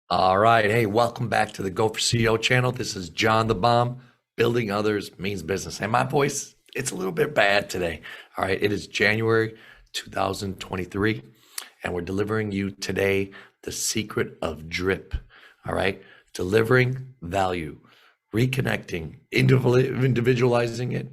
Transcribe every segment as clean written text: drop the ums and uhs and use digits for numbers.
All right. Hey, welcome back to the Go for CEO channel. This is John the Bomb. Building others means business. And my voice, it's a little bit bad today. All right. It is January 2023, and we're delivering you today the secret of DRIP. All right. Delivering value, reconnecting, individualizing it,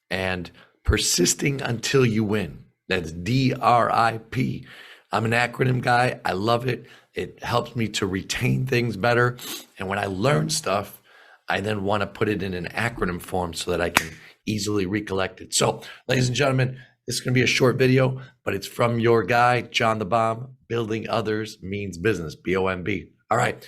and persisting until you win. That's D.R.I.P. I'm an acronym guy. I love it. It helps me to retain things better. And when I learn stuff, I then want to put it in an acronym form so that I can easily recollect it. So, ladies and gentlemen, this is going to be a short video, but it's from your guy, John the Bomb. Building others means business, BOMB. All right.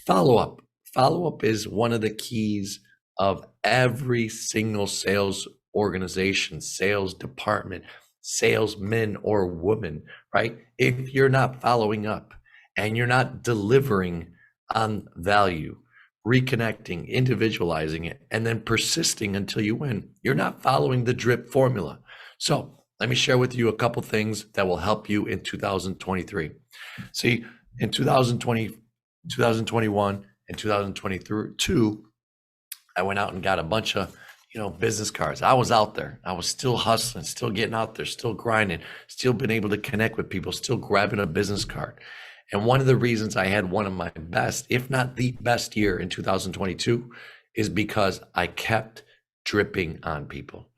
Follow up. Follow up is one of the keys of every single sales organization, sales department, salesman or woman, right? If you're not following up and you're not delivering on value, reconnecting, individualizing it, and then persisting until you win, you're not following the DRIP formula. So let me share with you a couple things that will help you in 2023. See, in 2020, 2021, and 2022, I went out and got a bunch of business cards. I was out there. I was still hustling, still getting out there, still grinding, still been able to connect with people, still grabbing a business card. And one of the reasons I had one of my best, if not the best year in 2022, is because I kept dripping on people.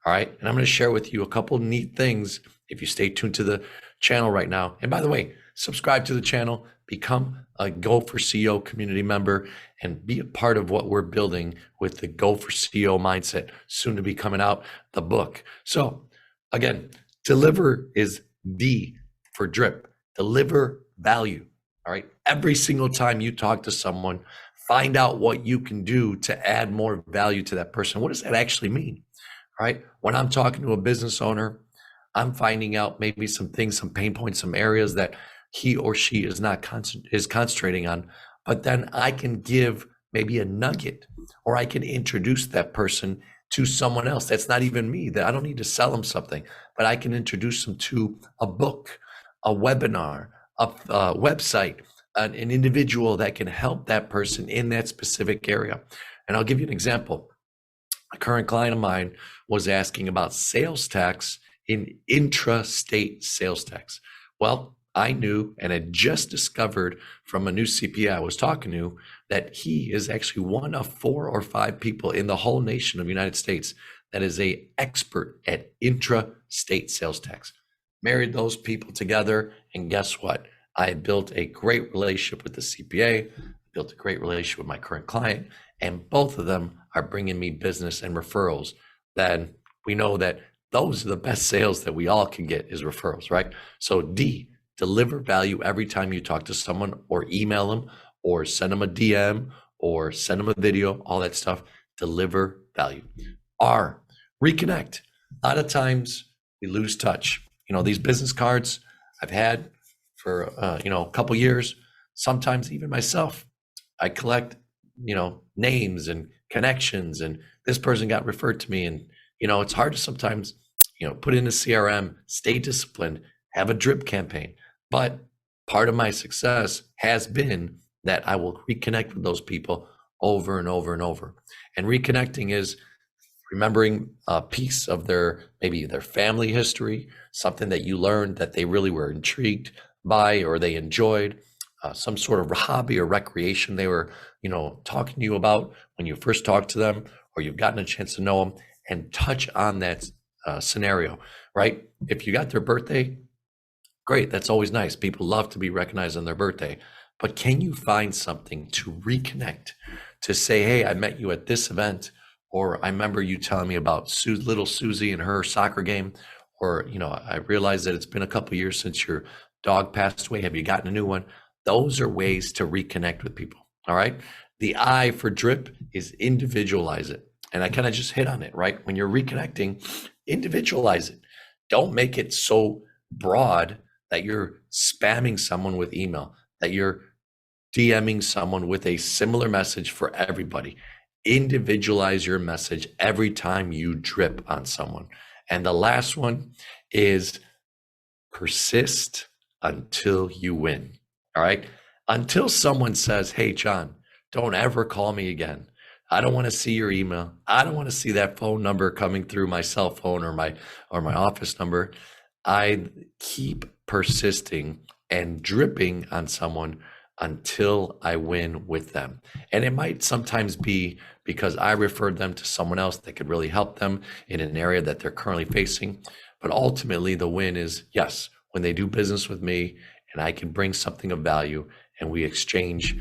All right. And I'm going to share with you a couple neat things if you stay tuned to the channel right now. And by the way, subscribe to the channel, become a Go for CEO community member, and be a part of what we're building with the Go for CEO mindset, soon to be coming out, the book. So again, deliver is D for DRIP. Deliver value. All right. Every single time you talk to someone, find out what you can do to add more value to that person. What does that actually mean? All right. When I'm talking to a business owner, I'm finding out maybe some things, some pain points, some areas that he or she is not concentrating on, but then I can give maybe a nugget, or I can introduce that person to someone else. That's not even me. That I don't need to sell them something, but I can introduce them to a book, a webinar, a website, an individual that can help that person in that specific area. And I'll give you an example. A current client of mine was asking about sales tax in intra-state sales tax. Well, I knew and had just discovered from a new CPA I was talking to that he is actually one of 4 or 5 people in the whole nation of the United States that is an expert at intra-state sales tax. Married those people together, and guess what? I built a great relationship with the CPA, built a great relationship with my current client, and both of them are bringing me business and referrals. Then we know that those are the best sales that we all can get is referrals, right? So D, deliver value every time you talk to someone, or email them, or send them a DM, or send them a video, all that stuff. Deliver value. R, reconnect. A lot of times we lose touch. These business cards I've had for a couple years, sometimes even myself, I collect names and connections, and this person got referred to me, and it's hard to sometimes put in a CRM, stay disciplined, have a drip campaign. But part of my success has been that I will reconnect with those people over and over and over. And reconnecting is remembering a piece of maybe their family history, something that you learned that they really were intrigued by, or they enjoyed, some sort of hobby or recreation they were, talking to you about when you first talked to them, or you've gotten a chance to know them, and touch on that scenario, right? If you got their birthday, great. That's always nice. People love to be recognized on their birthday. But can you find something to reconnect, to say, hey, I met you at this event, or I remember you telling me about little Susie and her soccer game, or, I realized that it's been a couple of years since your dog passed away. Have you gotten a new one? Those are ways to reconnect with people. All right. The I for DRIP is individualize it. And I kind of just hit on it, right? When you're reconnecting, individualize it. Don't make it so broad that you're spamming someone with email, that you're DMing someone with a similar message for everybody. Individualize your message every time you drip on someone. And the last one is persist until you win. All right. until someone says, hey, John, don't ever call me again. I don't want to see your email. I don't want to see that phone number coming through my cell phone or my office number. I keep persisting and dripping on someone until I win with them. And it might sometimes be because I referred them to someone else that could really help them in an area that they're currently facing. But ultimately, the win is, yes, when they do business with me and I can bring something of value and we exchange,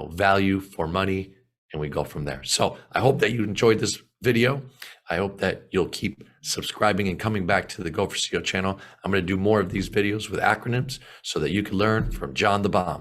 value for money, and we go from there. So I hope that you enjoyed this video. I hope that you'll keep subscribing and coming back to the Go for CEO channel. I'm going to do more of these videos with acronyms so that you can learn from John the Bomb.